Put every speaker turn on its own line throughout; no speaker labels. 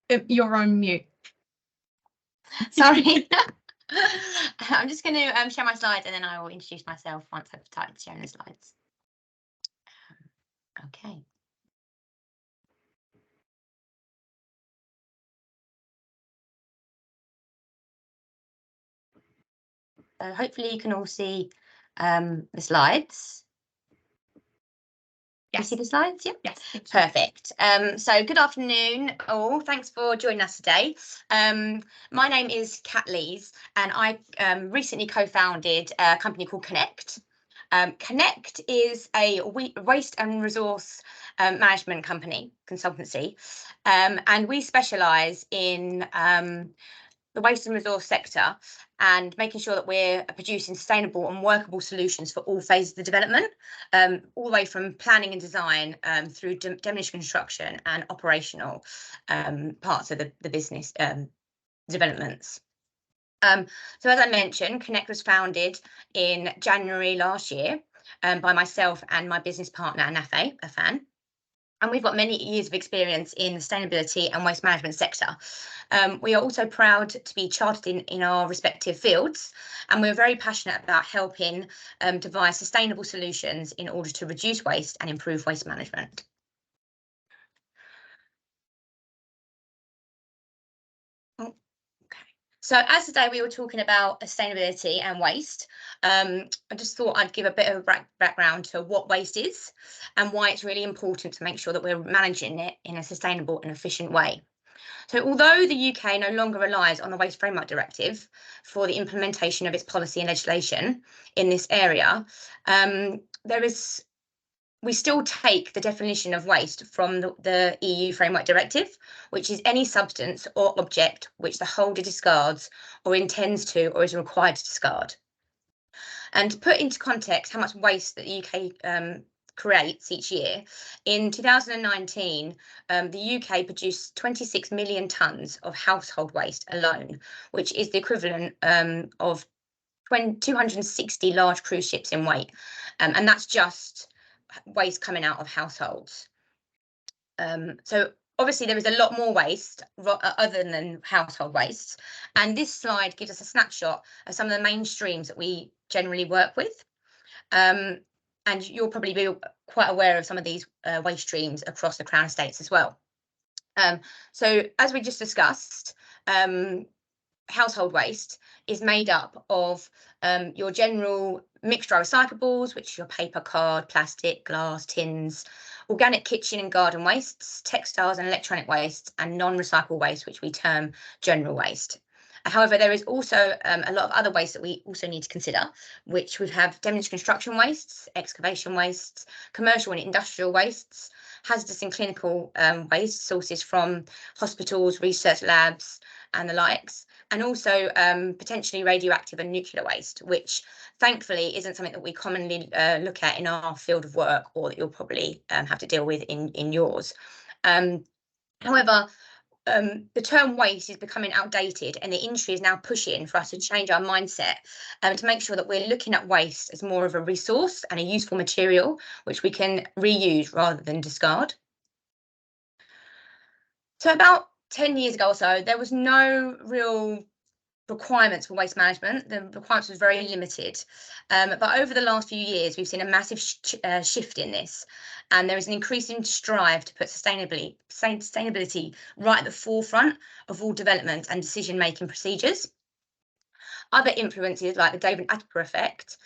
You're on mute.
Sorry. I'm just going to share my slides and then I will introduce myself once I've started sharing the slides. Okay. So hopefully you can all see the slides. Yes. You see the slides? Yeah.
Yes.
Perfect. So good afternoon all. Thanks for joining us today. My name is Kat Lees and I recently co-founded a company called KaNect. KaNect is a waste and resource management company, consultancy, and we specialise in the waste and resource sector and making sure that we're producing sustainable and workable solutions for all phases of the development, all the way from planning and design through demolition construction and operational parts of the business developments. So as I mentioned, KaNect was founded in January last year by myself and my business partner, Nafe, a fan. And we've got many years of experience in the sustainability and waste management sector. We are also proud to be chartered in our respective fields, and we're very passionate about helping devise sustainable solutions in order to reduce waste and improve waste management. So as today we were talking about sustainability and waste, I just thought I'd give a bit of a background to what waste is and why it's really important to make sure that we're managing it in a sustainable and efficient way. So although the UK no longer relies on the Waste Framework Directive for the implementation of its policy and legislation in this area, we still take the definition of waste from the EU Framework Directive, which is any substance or object which the holder discards or intends to or is required to discard. And to put into context how much waste that the UK creates each year, in 2019, the UK produced 26 million tonnes of household waste alone, which is the equivalent of 260 large cruise ships in weight. And that's just waste coming out of households. So obviously there is a lot more waste other than household waste, and this slide gives us a snapshot of some of the main streams that we generally work with, and you'll probably be quite aware of some of these waste streams across the Crown Estates as well. So as we just discussed, household waste is made up of your general mixed dry recyclables, which are your paper, card, plastic, glass, tins, organic kitchen and garden wastes, textiles and electronic waste, and non-recyclable waste, which we term general waste. However, there is also a lot of other waste that we also need to consider, which we have demolition construction wastes, excavation wastes, commercial and industrial wastes, hazardous and clinical waste sources from hospitals, research labs, and the likes, and also potentially radioactive and nuclear waste, which thankfully isn't something that we commonly look at in our field of work, or that you'll probably have to deal with in yours. However, the term waste is becoming outdated, and the industry is now pushing for us to change our mindset to make sure that we're looking at waste as more of a resource and a useful material which we can reuse rather than discard. So about 10 years ago or so, there was no real requirements for waste management. The requirements was very limited, but over the last few years we've seen a massive shift in this, and there is an increasing strive to put sustainability right at the forefront of all development and decision making procedures. Other influences like the David Attenborough effect,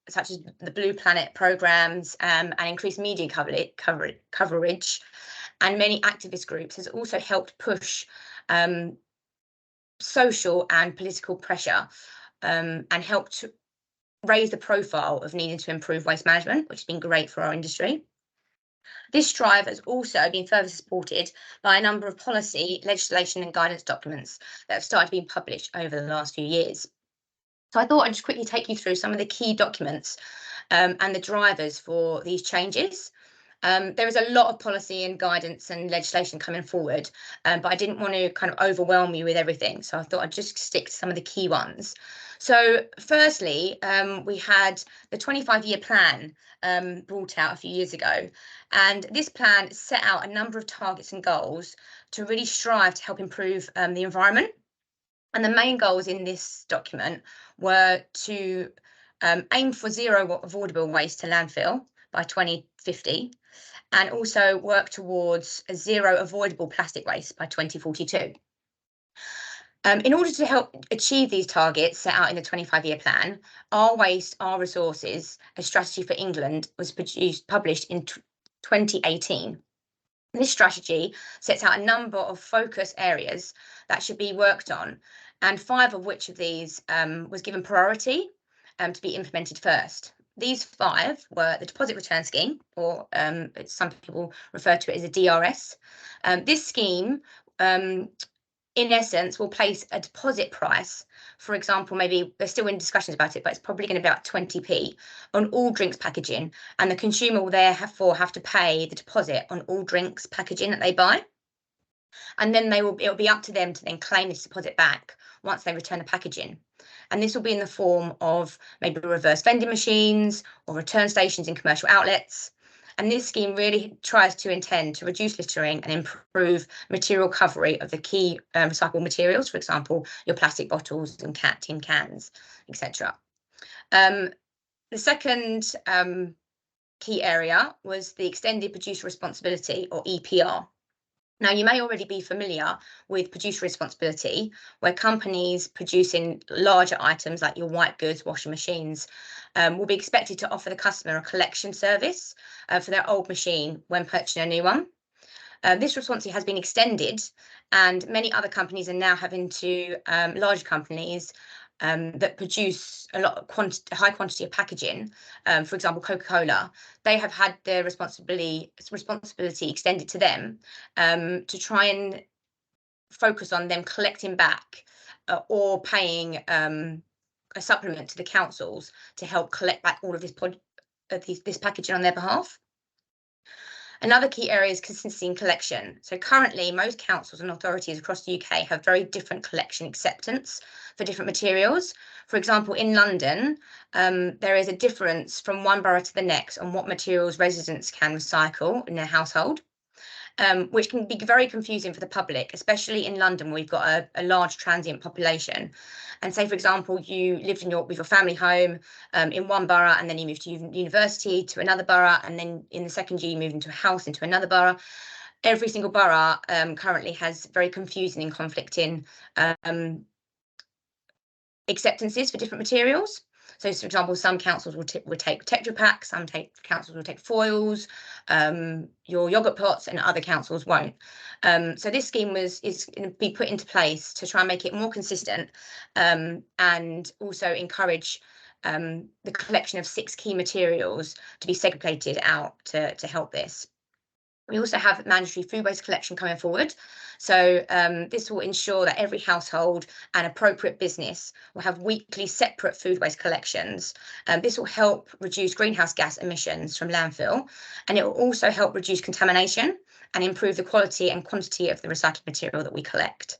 such as the Blue Planet programs and increased media coverage and many activist groups, has also helped push social and political pressure and helped to raise the profile of needing to improve waste management, which has been great for our industry. This drive has also been further supported by a number of policy, legislation and guidance documents that have started being published over the last few years. So I thought I'd just quickly take you through some of the key documents and the drivers for these changes. There is a lot of policy and guidance and legislation coming forward, but I didn't want to kind of overwhelm you with everything. So I thought I'd just stick to some of the key ones. So firstly, we had the 25-year plan brought out a few years ago, and this plan set out a number of targets and goals to really strive to help improve the environment. And the main goals in this document were to aim for zero avoidable waste to landfill by 2050, and also work towards a zero avoidable plastic waste by 2042. In order to help achieve these targets set out in the 25-year plan, Our Waste, Our Resources, a strategy for England, was published in 2018. This strategy sets out a number of focus areas that should be worked on, and 5 of which of these was given priority to be implemented first. These 5 were the deposit return scheme, or some people refer to it as a DRS. This scheme, in essence, will place a deposit price. For example, maybe they're still in discussions about it, but it's probably going to be about 20p on all drinks packaging, and the consumer will therefore have to pay the deposit on all drinks packaging that they buy. And then it'll be up to them to then claim this deposit back once they return the packaging. And this will be in the form of maybe reverse vending machines or return stations in commercial outlets. And this scheme really tries to intend to reduce littering and improve material recovery of the key recyclable materials, for example, your plastic bottles and tin cans, etc. The second key area was the extended producer responsibility, or EPR. Now, you may already be familiar with producer responsibility, where companies producing larger items like your white goods, washing machines, will be expected to offer the customer a collection service for their old machine when purchasing a new one. This responsibility has been extended, and many other companies are now having to, large companies that produce a high quantity of packaging, for example, Coca-Cola, they have had their responsibility extended to them to try and focus on them collecting back or paying a supplement to the councils to help collect back all of this packaging on their behalf. Another key area is consistency in collection. So currently, most councils and authorities across the UK have very different collection acceptance for different materials. For example, in London, there is a difference from one borough to the next on what materials residents can recycle in their household, which can be very confusing for the public, especially in London, where we've got a large transient population. And say, for example, you lived with your family home in one borough, and then you moved to university to another borough, and then in the second year you moved into a house into another borough. Every single borough currently has very confusing and conflicting acceptances for different materials. So, for example, some councils will take Tetra Pak, some councils will take foils, your yogurt pots, and other councils won't. So this scheme is going to be put into place to try and make it more consistent, and also encourage the collection of 6 key materials to be segregated out to help this. We also have mandatory food waste collection coming forward. So this will ensure that every household and appropriate business will have weekly separate food waste collections. This will help reduce greenhouse gas emissions from landfill, and it will also help reduce contamination and improve the quality and quantity of the recycled material that we collect.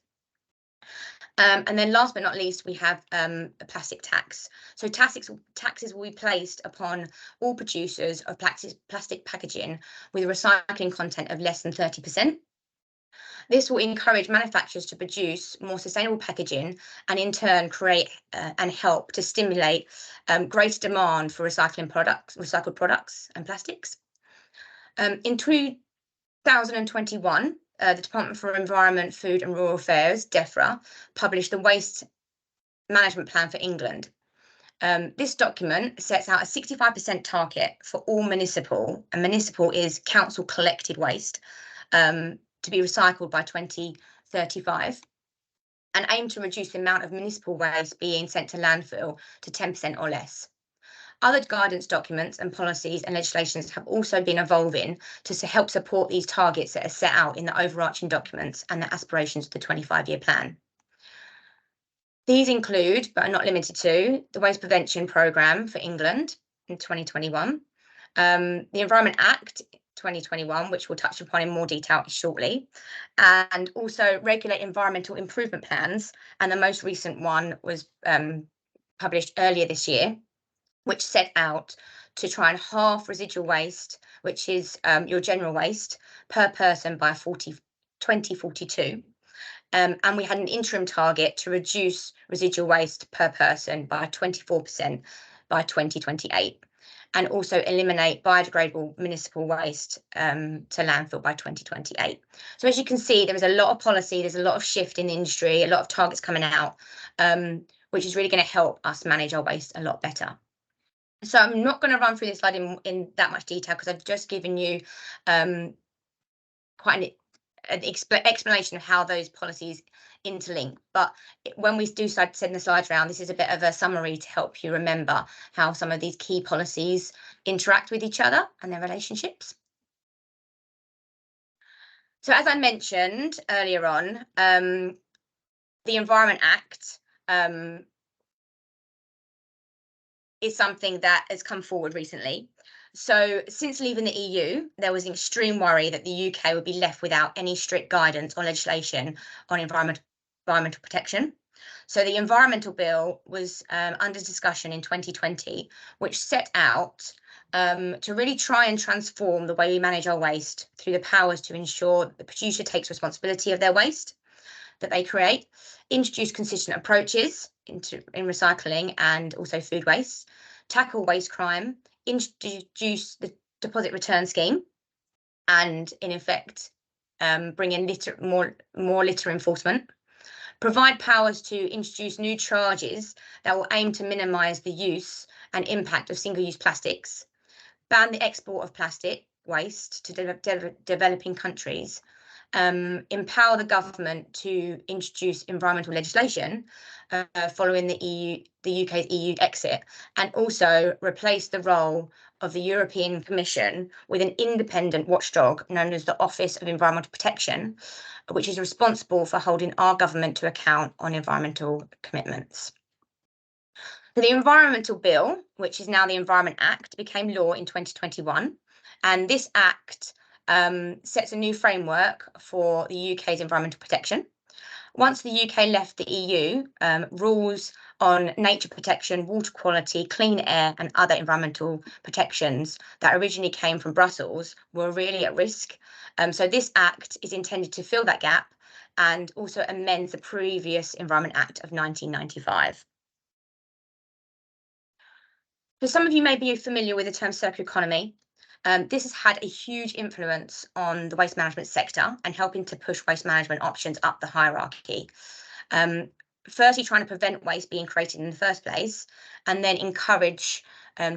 And then last but not least, we have a plastic tax. So taxes will be placed upon all producers of plastic packaging with a recycling content of less than 30%. This will encourage manufacturers to produce more sustainable packaging, and in turn create and help to stimulate greater demand for recycled products and plastics. In 2021, the Department for Environment, Food and Rural Affairs, DEFRA, published the Waste Management Plan for England. This document sets out a 65% target for all municipal, and municipal is council collected waste, to be recycled by 2035, and aim to reduce the amount of municipal waste being sent to landfill to 10% or less. Other guidance documents and policies and legislations have also been evolving to help support these targets that are set out in the overarching documents and the aspirations of the 25-year plan. These include, but are not limited to, the Waste Prevention Programme for England in 2021, the Environment Act 2021, which we'll touch upon in more detail shortly, and also regulate environmental improvement plans. And the most recent one was published earlier this year, which set out to try and halve residual waste, which is your general waste, per person by 2042. And we had an interim target to reduce residual waste per person by 24% by 2028, and also eliminate biodegradable municipal waste to landfill by 2028. So as you can see, there is a lot of policy, there's a lot of shift in the industry, a lot of targets coming out, which is really going to help us manage our waste a lot better. So I'm not going to run through this slide in that much detail, because I've just given you quite an explanation of how those policies interlink. But when we do start sending the slides around, this is a bit of a summary to help you remember how some of these key policies interact with each other and their relationships. So as I mentioned earlier on, the Environment Act is something that has come forward recently. So since leaving the EU, there was an extreme worry that the UK would be left without any strict guidance or legislation on environmental protection. So the Environmental Bill was under discussion in 2020, which set out to really try and transform the way we manage our waste through the powers to ensure that the producer takes responsibility of their waste that they create, introduce consistent approaches in recycling and also food waste, tackle waste crime, introduce the deposit return scheme, and in effect bring in more litter enforcement, provide powers to introduce new charges that will aim to minimise the use and impact of single-use plastics, ban the export of plastic waste to developing countries, empower the government to introduce environmental legislation following the UK's EU exit, and also replace the role of the European Commission with an independent watchdog known as the Office of Environmental Protection, which is responsible for holding our government to account on environmental commitments. So the Environmental Bill, which is now the Environment Act, became law in 2021, and this act sets a new framework for the UK's environmental protection. Once the UK left the EU, rules on nature protection, water quality, clean air, and other environmental protections that originally came from Brussels were really at risk. So this act is intended to fill that gap and also amends the previous Environment Act of 1995. So some of you may be familiar with the term circular economy. This has had a huge influence on the waste management sector and helping to push waste management options up the hierarchy. Firstly, trying to prevent waste being created in the first place, and then encourage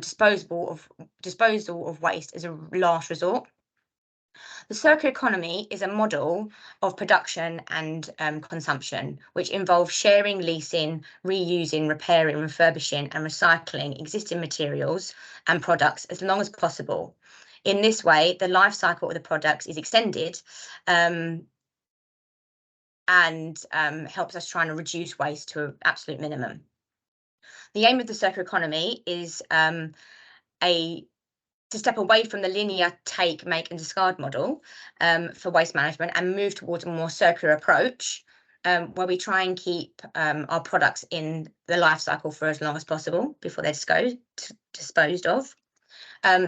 disposal of waste as a last resort. The circular economy is a model of production and consumption, which involves sharing, leasing, reusing, repairing, refurbishing, and recycling existing materials and products as long as possible. In this way, the life cycle of the products is extended and helps us trying to reduce waste to an absolute minimum. The aim of the circular economy is to step away from the linear take, make, and discard model for waste management and move towards a more circular approach where we try and keep our products in the life cycle for as long as possible before they're disposed of.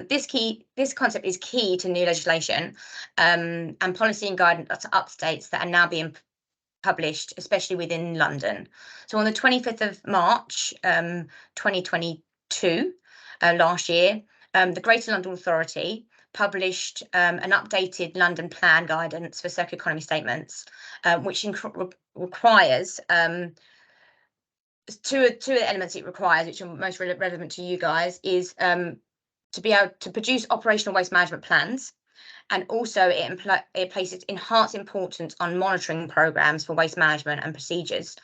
This concept is key to new legislation and policy and guidance updates that are now being published, especially within London. So on the 25th of March 2022, last year, the Greater London Authority published an updated London Plan guidance for circular economy statements, which requires two of the elements it requires, which are most relevant to you guys, is to be able to produce operational waste management plans, and also it places enhanced importance on monitoring programs for waste management and procedures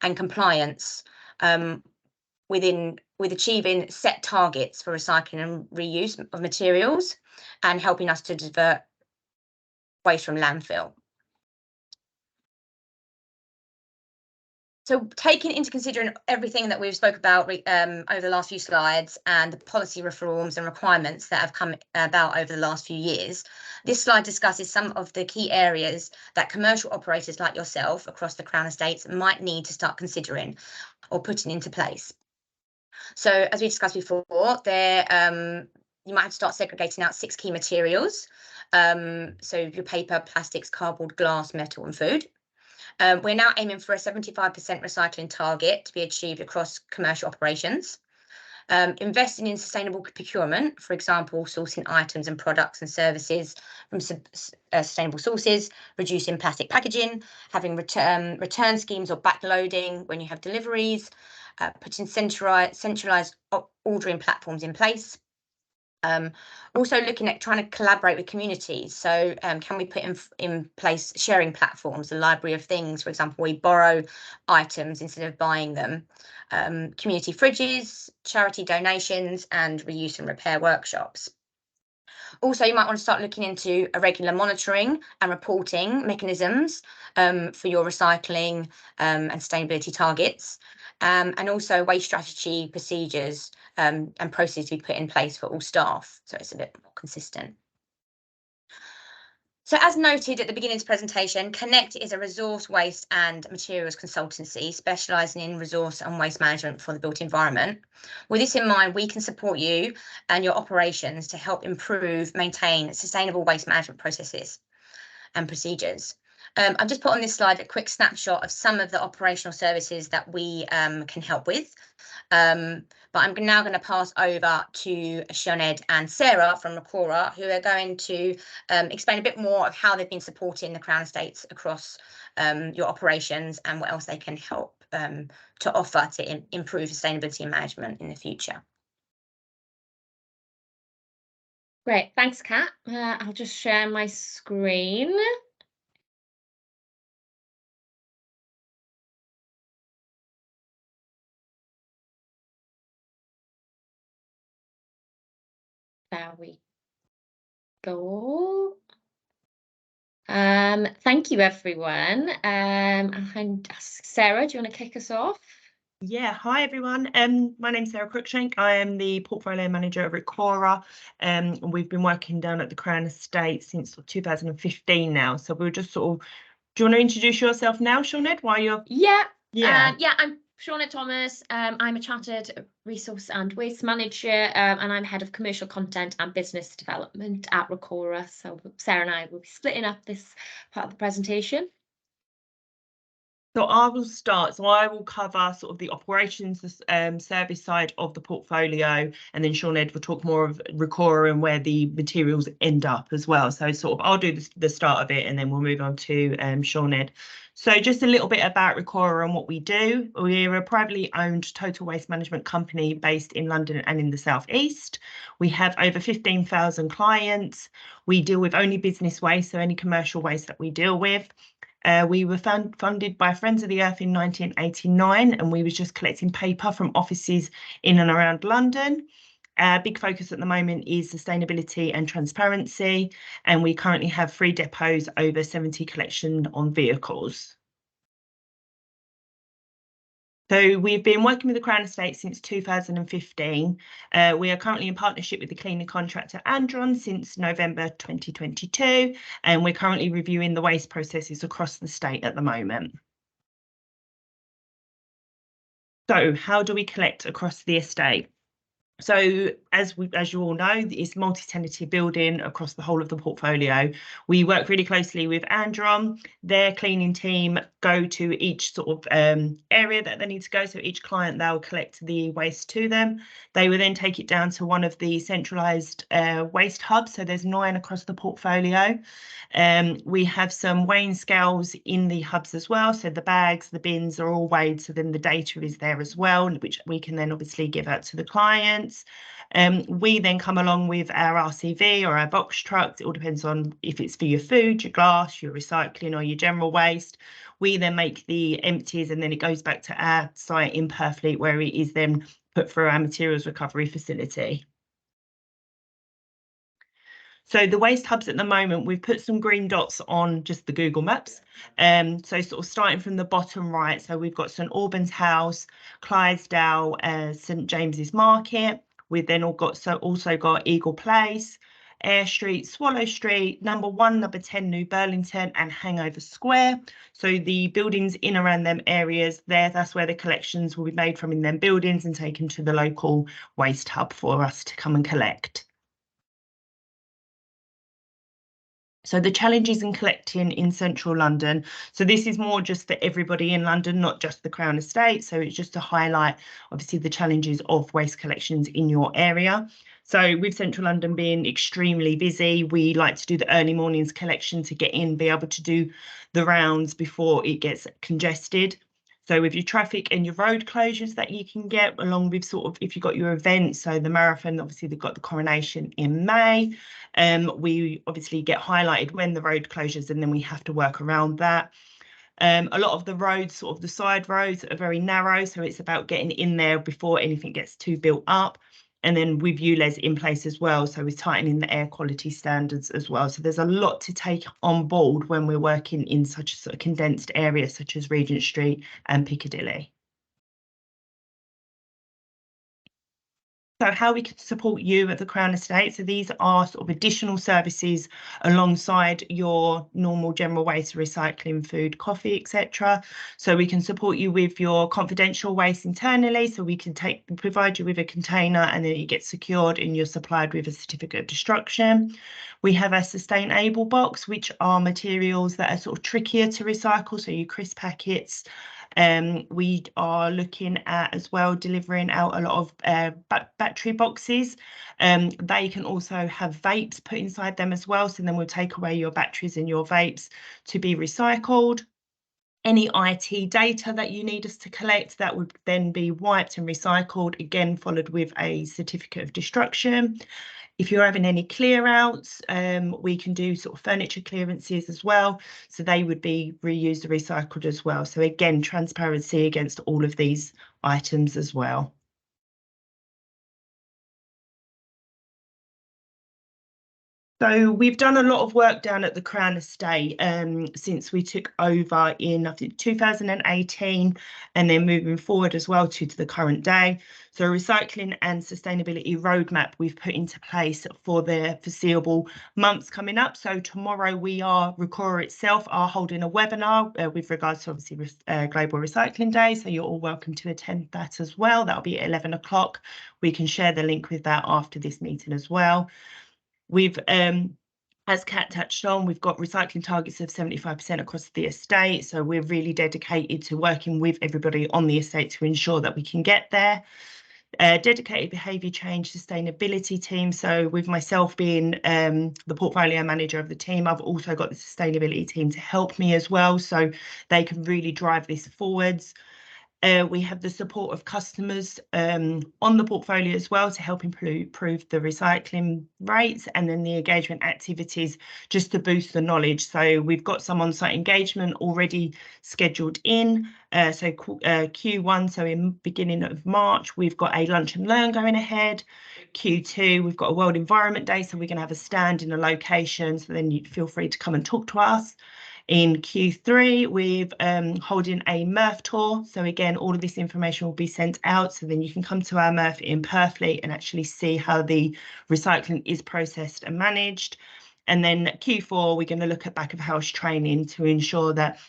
and compliance with achieving set targets for recycling and reuse of materials and helping us to divert waste from landfill. So taking into consideration everything that we've spoke about over the last few slides and the policy reforms and requirements that have come about over the last few years, this slide discusses some of the key areas that commercial operators like yourself across the Crown Estates might need to start considering or putting into place. So as we discussed before, you might have to start segregating out 6 key materials. So your paper, plastics, cardboard, glass, metal, and food. We're now aiming for a 75% recycling target to be achieved across commercial operations. Investing in sustainable procurement, for example, sourcing items and products and services from sustainable sources, reducing plastic packaging, having return schemes or backloading when you have deliveries, putting centralized ordering platforms in place. Also looking at trying to collaborate with communities. So can we put in place sharing platforms, the library of things, for example, we borrow items instead of buying them, community fridges, charity donations, and reuse and repair workshops. Also, you might want to start looking into a regular monitoring and reporting mechanisms for your recycling and sustainability targets, and also waste strategy procedures and processes to be put in place for all staff, so it's a bit more consistent. So as noted at the beginning of this presentation, KaNect is a resource, waste and materials consultancy specialising in resource and waste management for the built environment. With this in mind, we can support you and your operations to help improve, maintain sustainable waste management processes and procedures. I've just put on this slide a quick snapshot of some of the operational services that we can help with. But I'm now going to pass over to Sioned and Sarah from Recorra, who are going to explain a bit more of how they've been supporting the Crown Estates across your operations and what else they can help to offer to improve sustainability and management in the future.
Great, thanks, Kat. I'll just share my screen. There we go. Thank you, everyone. And Sarah, do you want to kick us off?
Yeah, hi everyone. My name's Sarah Cruikshank. I am the portfolio manager at Recorra, and we've been working down at the Crown Estate since 2015 now. So we'll just sort of, do you want to introduce yourself now, Sioned, while you're...
Yeah.
Yeah.
I'm Sioned Thomas. I'm a chartered resource and waste manager, and I'm head of commercial content and business development at Recorra. So Sarah and I will be splitting up this part of the presentation.
So I will start. So I will cover sort of the operations, service side of the portfolio, and then Sioned will talk more of Recorra and where the materials end up as well. So sort of I'll do the start of it, and then we'll move on to Sioned. So just a little bit about Recorra and what we do. We're a privately owned total waste management company based in London and in the South East. We have over 15,000 clients. We deal with only business waste, so any commercial waste that we deal with. We were funded by Friends of the Earth in 1989, and we was just collecting paper from offices in and around London. Our big focus at the moment is sustainability and transparency, and we currently have 3 depots, over 70 collection on vehicles. So we've been working with the Crown Estate since 2015. We are currently in partnership with the cleaning contractor Andron since November 2022, and we're currently reviewing the waste processes across the state at the moment. So how do we collect across the estate? So as you all know, it's multi-tenancy building across the whole of the portfolio. We work really closely with Andron. Their cleaning team go to each sort of area that they need to go. So each client, they'll collect the waste to them. They will then take it down to one of the centralised waste hubs. So there's 9 across the portfolio. We have some weighing scales in the hubs as well. So the bags, the bins are all weighed. So then the data is there as well, which we can then obviously give out to the clients. We then come along with our RCV or our box trucks. It all depends on if it's for your food, your glass, your recycling or your general waste. We then make the empties and then it goes back to our site in Purfleet, where it is then put through our materials recovery facility. So the waste hubs at the moment, we've put some green dots on just the Google Maps. So sort of starting from the bottom right, so we've got St Albans House, Clydesdale, St James's Market. We've then also got Eagle Place, Eyre Street, Swallow Street, number 1, number 10 New Burlington and Hangover Square. So the buildings in around them areas there, that's where the collections will be made from in them buildings and taken to the local waste hub for us to come and collect. So the challenges in collecting in central London. So this is more just for everybody in London, not just the Crown Estate. So it's just to highlight, obviously, the challenges of waste collections in your area. So with central London being extremely busy, we like to do the early mornings collection to get in, be able to do the rounds before it gets congested. So with your traffic and your road closures that you can get, along with sort of if you've got your events, so the marathon, obviously they've got the coronation in May. We obviously get highlighted when the road closures and then we have to work around that. A lot of the roads, sort of the side roads, are very narrow, so it's about getting in there before anything gets too built up. And then with ULEZ in place as well, so we're tightening the air quality standards as well. So there's a lot to take on board when we're working in such a sort of condensed area such as Regent Street and Piccadilly. So how we can support you at the Crown Estate. So these are sort of additional services alongside your normal general waste, recycling, food, coffee, etc. So we can support you with your confidential waste internally. So we can provide you with a container and then it gets secured and you're supplied with a certificate of destruction. We have a Sustainable box, which are materials that are sort of trickier to recycle. So your crisp packets. We are looking at as well delivering out a lot of battery boxes. They can also have vapes put inside them as well. So then we'll take away your batteries and your vapes to be recycled. Any IT data that you need us to collect, that would then be wiped and recycled, again followed with a certificate of destruction. If you're having any clear outs, we can do sort of furniture clearances as well. So they would be reused and recycled as well. So again, transparency against all of these items as well. So we've done a lot of work down at the Crown Estate since we took over in, I think, 2018, and then moving forward as well to the current day. So a recycling and sustainability roadmap we've put into place for the foreseeable months coming up. So tomorrow Recorra itself are holding a webinar with regards to obviously Global Recycling Day. So you're all welcome to attend that as well. That'll be at 11 o'clock. We can share the link with that after this meeting as well. We've, as Kat touched on, we've got recycling targets of 75% across the estate. So we're really dedicated to working with everybody on the estate to ensure that we can get there. Dedicated behaviour change sustainability team. So with myself being the portfolio manager of the team, I've also got the sustainability team to help me as well. So they can really drive this forwards. We have the support of customers on the portfolio as well to help improve the recycling rates, and then the engagement activities just to boost the knowledge. So we've got some on-site engagement already scheduled in. So Q1, so in beginning of March, we've got a lunch and learn going ahead. Q2, we've got a World Environment Day, so we're going to have a stand in a location, so then you feel free to come and talk to us. In Q3, we're holding a MRF tour. So again, all of this information will be sent out. So then you can come to our MRF in Purfleet and actually see how the recycling is processed and managed. And then Q4, we're going to look at back of house training to ensure that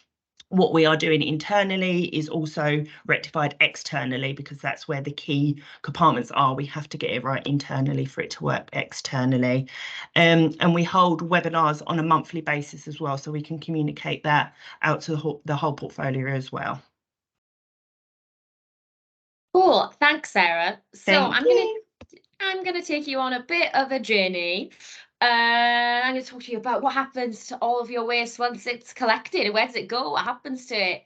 what we are doing internally is also rectified externally, because that's where the key compartments are. We have to get it right internally for it to work externally. And we hold webinars on a monthly basis as well, so we can communicate that out to the whole portfolio as well.
Cool, thanks, Sarah. So
Thank
I'm gonna take you on a bit of a journey. I'm going to talk to you about what happens to all of your waste once it's collected. Where does it go? What happens to it?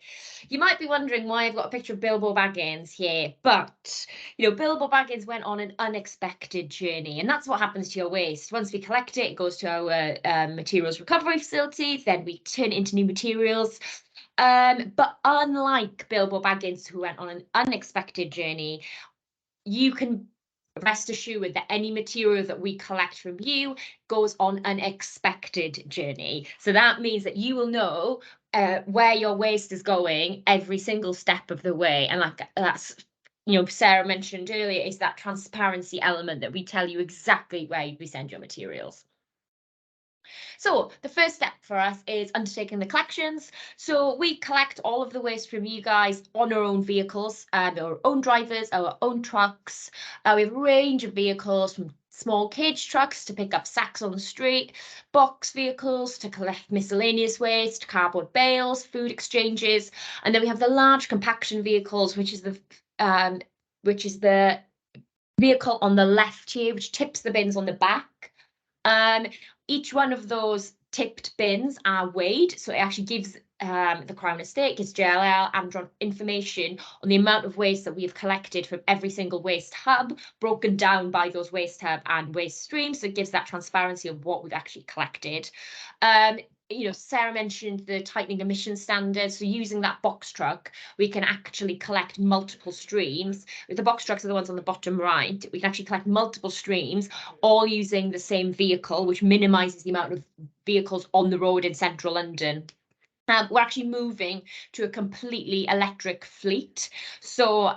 You might be wondering why I've got a picture of Bilbo Baggins here, but Bilbo Baggins went on an unexpected journey, and that's what happens to your waste. Once we collect it, it goes to our materials recovery facility, then we turn it into new materials. But unlike Bilbo Baggins, who went on an unexpected journey, you can rest assured that any material that we collect from you goes on an expected journey. So that means that you will know where your waste is going every single step of the way. And like that's, Sarah mentioned earlier, is that transparency element that we tell you exactly where we send your materials. So the first step for us is undertaking the collections. So we collect all of the waste from you guys on our own vehicles, our own drivers, our own trucks. We have a range of vehicles, from small cage trucks to pick up sacks on the street, box vehicles to collect miscellaneous waste, cardboard bales, food exchanges, and then we have the large compaction vehicles, which is the vehicle on the left here, which tips the bins on the back. Each one of those tipped bins are weighed, so it actually gives the Crown Estate, gives JLL and information on the amount of waste that we have collected from every single waste hub, broken down by those waste hub and waste streams. So it gives that transparency of what we've actually collected. Sarah mentioned the tightening emission standards. So using that box truck, we can actually collect multiple streams. The box trucks are the ones on the bottom right. We can actually collect multiple streams, all using the same vehicle, which minimises the amount of vehicles on the road in central London. We're actually moving to a completely electric fleet. So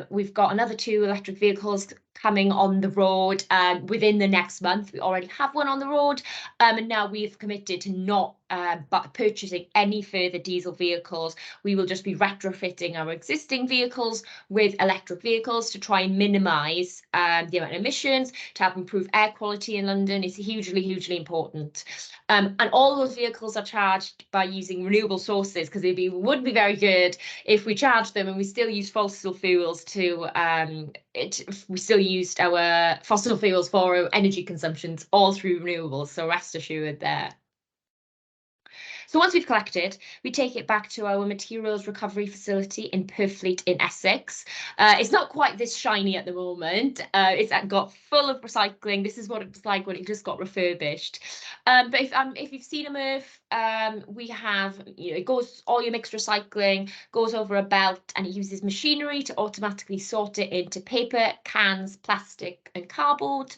we've got another 2 electric vehicles coming on the road within the next month. We already have one on the road, and now we've committed to not purchasing any further diesel vehicles. We will just be retrofitting our existing vehicles with electric vehicles to try and minimise the amount of emissions, to help improve air quality in London. It's hugely, hugely important. And all those vehicles are charged by using renewable sources, because it would be very good if we charged them and we still use fossil fuels we still used our fossil fuels for our energy consumptions all through renewables, so rest assured there. So once we've collected, we take it back to our materials recovery facility in Purfleet in Essex. It's not quite this shiny at the moment. It's got full of recycling. This is what it was like when it just got refurbished. But if you've seen a MRF, we have, it goes, all your mixed recycling goes over a belt, and it uses machinery to automatically sort it into paper, cans, plastic and cardboard.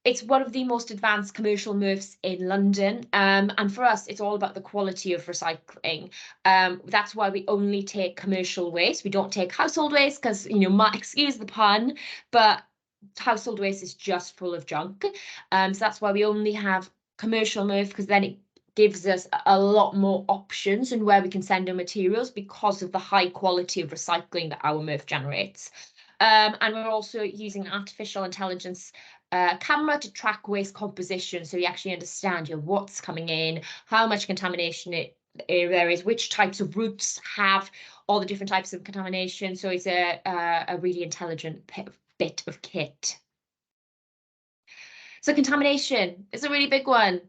It's one of the most advanced commercial MRFs in London, and for us, it's all about the quality of recycling. That's why we only take commercial waste. We don't take household waste because, excuse the pun, but household waste is just full of junk. So that's why we only have commercial MRF, because then it gives us a lot more options and where we can send our materials because of the high quality of recycling that our MRF generates. And we're also using artificial intelligence camera to track waste composition, so you actually understand what's coming in, how much contamination there is, which types of routes have all the different types of contamination. So it's a really intelligent bit of kit. So contamination is a really big one.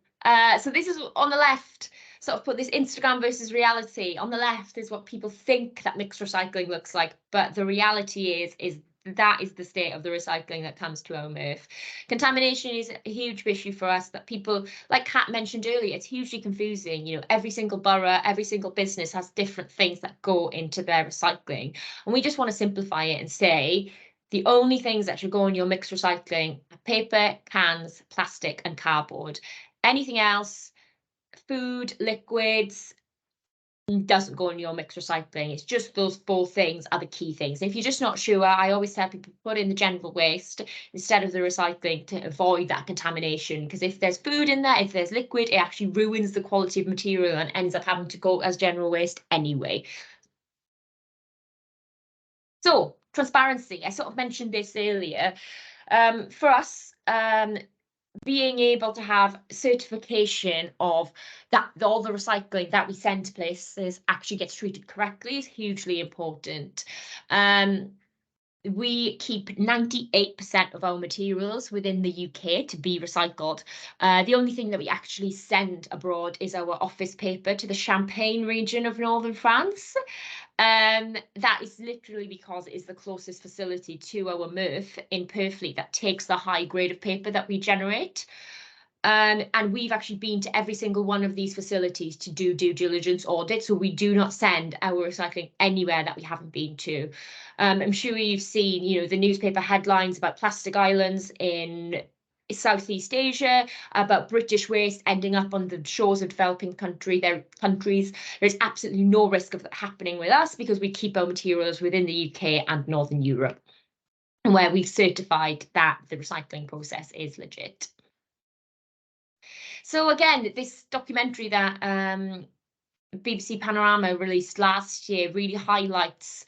So this is on the left, sort of put this Instagram versus reality. On the left is what people think that mixed recycling looks like, but the reality is that is the state of the recycling that comes to our MRF. Contamination is a huge issue for us that people, like Kat mentioned earlier, it's hugely confusing. Every single borough, every single business has different things that go into their recycling. And we just want to simplify it and say, the only things that should go in your mixed recycling are paper, cans, plastic and cardboard. Anything else, food, liquids, doesn't go in your mixed recycling. It's just those 4 things are the key things. If you're just not sure, I always tell people put in the general waste instead of the recycling to avoid that contamination, because if there's food in there, if there's liquid, it actually ruins the quality of material and ends up having to go as general waste anyway. So transparency, I sort of mentioned this earlier. For us, being able to have certification of that all the recycling that we send to places actually gets treated correctly is hugely important. We keep 98% of our materials within the UK to be recycled. The only thing that we actually send abroad is our office paper to the Champagne region of northern France. That is literally because it is the closest facility to our MRF in Purfleet that takes the high grade of paper that we generate. And we've actually been to every single one of these facilities to do due diligence audits, so we do not send our recycling anywhere that we haven't been to. I'm sure you've seen, the newspaper headlines about plastic islands in Southeast Asia, about British waste ending up on the shores of developing countries. There's absolutely no risk of that happening with us because we keep our materials within the UK and Northern Europe, where we've certified that the recycling process is legit. So again, this documentary that BBC Panorama released last year really highlights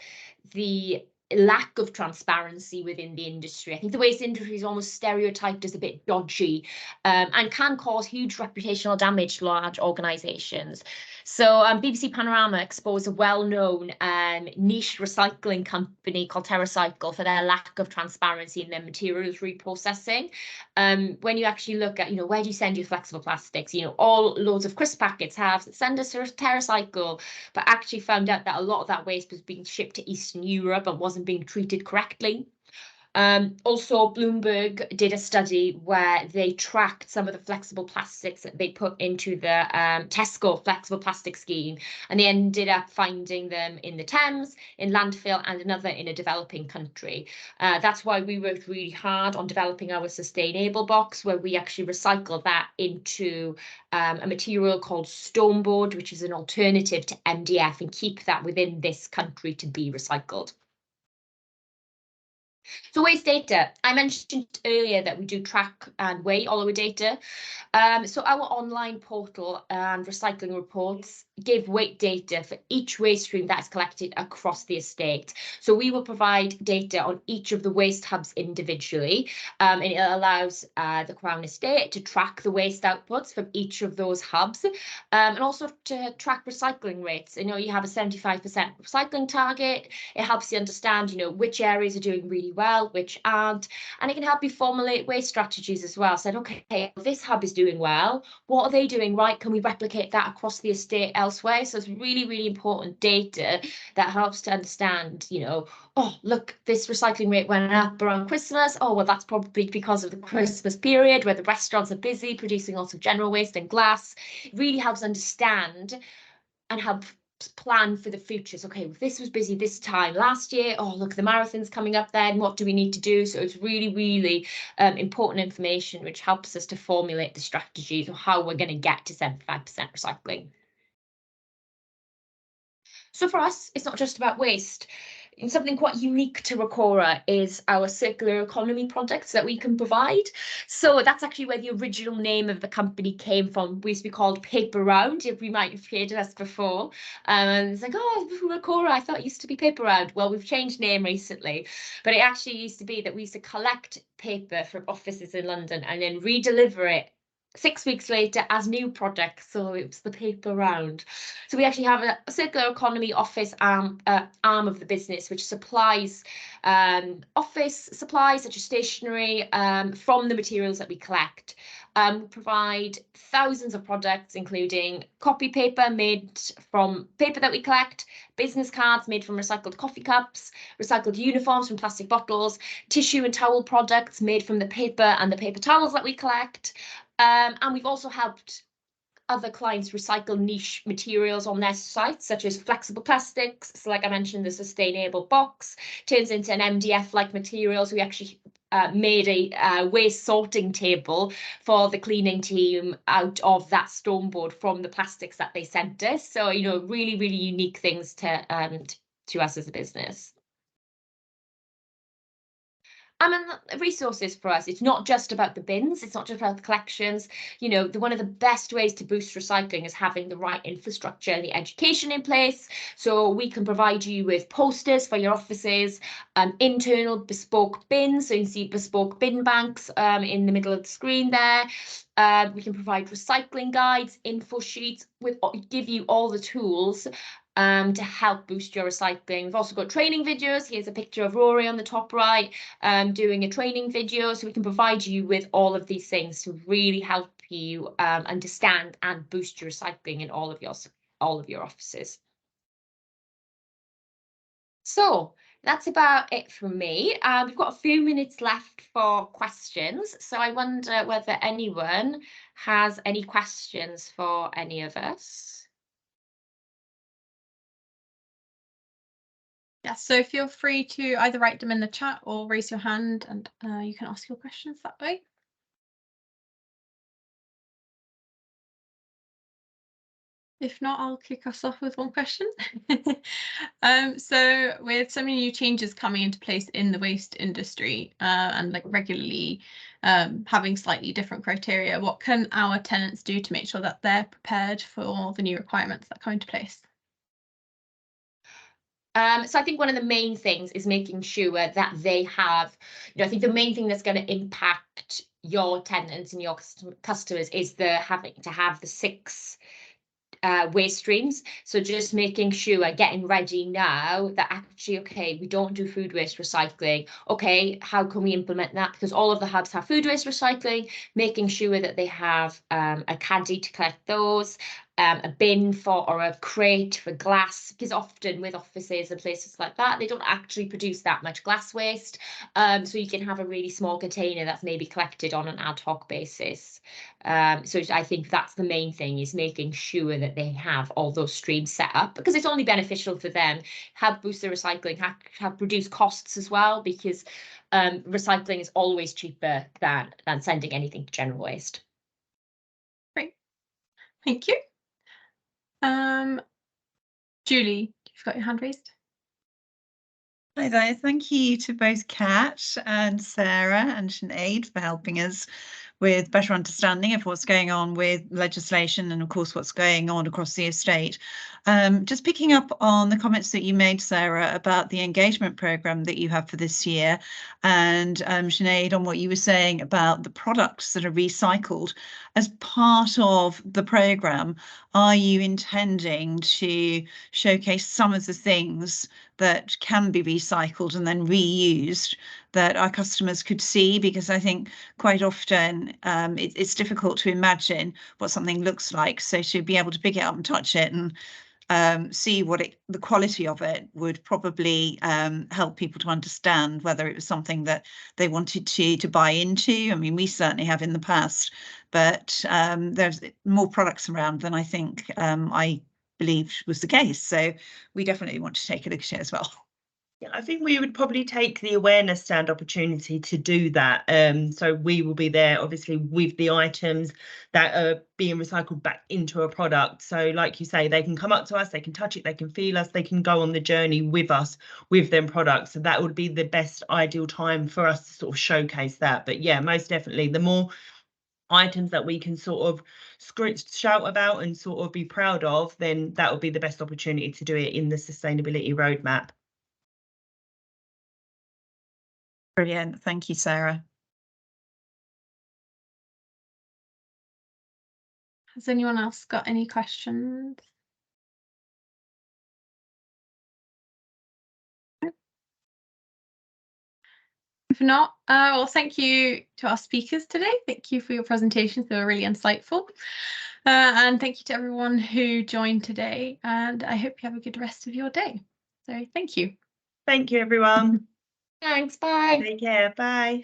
the lack of transparency within the industry. I think the waste industry is almost stereotyped as a bit dodgy, and can cause huge reputational damage to large organisations. So BBC Panorama exposed a well-known niche recycling company called TerraCycle for their lack of transparency in their materials reprocessing. When you actually look at, where do you send your flexible plastics? All loads of crisp packets have send us to TerraCycle, but actually found out that a lot of that waste was being shipped to Eastern Europe and wasn't being treated correctly. Also, Bloomberg did a study where they tracked some of the flexible plastics that they put into the Tesco flexible plastic scheme, and they ended up finding them in the Thames, in landfill, and another in a developing country. That's why we worked really hard on developing our sustainable box, where we actually recycle that into a material called stone board, which is an alternative to MDF, and keep that within this country to be recycled. So waste data, I mentioned earlier that we do track and weigh all our data. So our online portal and recycling reports give weight data for each waste stream that's collected across the estate. So we will provide data on each of the waste hubs individually, and it allows the Crown Estate to track the waste outputs from each of those hubs, and also to track recycling rates. You have a 75% recycling target. It helps you understand, which areas are doing really well, which aren't, and it can help you formulate waste strategies as well. So, okay, this hub is doing well. What are they doing right? Can we replicate that across the estate elsewhere? So it's really, really important data that helps to understand, oh, look, this recycling rate went up around Christmas. Oh, well, that's probably because of the Christmas period where the restaurants are busy producing lots of general waste and glass. It really helps understand and help plan for the future. So, okay, this was busy this time last year. Oh, look, the marathon's coming up then. What do we need to do? So it's really, really important information, which helps us to formulate the strategies of how we're going to get to 75% recycling. So for us, it's not just about waste. Something quite unique to Recorra is our circular economy projects that we can provide. So that's actually where the original name of the company came from. We used to be called Paper Round, if we might have heard of us before. And it's like, oh, Recorra, I thought it used to be Paper Round. Well, we've changed name recently, but it actually used to be that we used to collect paper from offices in London and then re-deliver it 6 weeks later as new products. So it was the Paper Round. So we actually have a circular economy office arm of the business, which supplies office supplies such as stationery from the materials that we collect. We provide thousands of products, including copy paper made from paper that we collect, business cards made from recycled coffee cups, recycled uniforms from plastic bottles, tissue and towel products made from the paper and the paper towels that we collect. And we've also helped other clients recycle niche materials on their sites, such as flexible plastics. So like I mentioned, the sustainable box turns into an MDF-like material. So we actually made a waste sorting table for the cleaning team out of that stone board from the plastics that they sent us. So, really, really unique things to us as a business. The resources for us, it's not just about the bins, it's not just about the collections. One of the best ways to boost recycling is having the right infrastructure and the education in place. So we can provide you with posters for your offices, internal bespoke bins. So you can see bespoke bin banks in the middle of the screen there. We can provide recycling guides, info sheets, give you all the tools to help boost your recycling. We've also got training videos. Here's a picture of Rory on the top right doing a training video. So we can provide you with all of these things to really help you understand and boost your recycling in all of your offices. So that's about it from me. We've got a few minutes left for questions. So I wonder whether anyone has any questions for any of us.
Yes, so feel free to either write them in the chat or raise your hand and you can ask your questions that way. If not, I'll kick us off with one question. So with so many new changes coming into place in the waste industry and like regularly having slightly different criteria, what can our tenants do to make sure that they're prepared for the new requirements that come into place?
So I think one of the main things is making sure that they have, I think the main thing that's going to impact your tenants and your customers is the having to have the 6 waste streams. So just making sure, getting ready now that actually, okay, we don't do food waste recycling. Okay, how can we implement that? Because all of the hubs have food waste recycling, making sure that they have a caddy to collect those, a bin for or a crate for glass, because often with offices and places like that, they don't actually produce that much glass waste. So you can have a really small container that's maybe collected on an ad hoc basis. So I think that's the main thing, is making sure that they have all those streams set up, because it's only beneficial for them, help boost the recycling, have reduce costs as well, because recycling is always cheaper than sending anything to general waste.
Great, thank you. Julie, you've got your hand raised.
Hi there, thank you to both Kat and Sarah and Sinead for helping us with better understanding of what's going on with legislation and of course what's going on across the estate. Just picking up on the comments that you made, Sarah, about the engagement programme that you have for this year, and Sinead, on what you were saying about the products that are recycled. As part of the programme, are you intending to showcase some of the things that can be recycled and then reused that our customers could see? Because I think quite often it's difficult to imagine what something looks like. So to be able to pick it up and touch it and see what the quality of it would probably help people to understand whether it was something that they wanted to buy into. I mean, we certainly have in the past, but there's more products around than I think I believed was the case. So we definitely want to take a look at it as well.
Yeah, I think we would probably take the awareness stand opportunity to do that. So we will be there, obviously, with the items that are being recycled back into a product. So like you say, they can come up to us, they can touch it, they can feel us, they can go on the journey with us with them products. So that would be the best ideal time for us to sort of showcase that. But yeah, most definitely, the more items that we can sort of shout about and sort of be proud of, then that would be the best opportunity to do it in the sustainability roadmap.
Brilliant. Thank you, Sarah.
Has anyone else got any questions? If not, well, thank you to our speakers today. Thank you for your presentations. They were really insightful. And thank you to everyone who joined today. And I hope you have a good rest of your day. So thank you.
Thank you, everyone.
Thanks, bye.
Take care. Bye.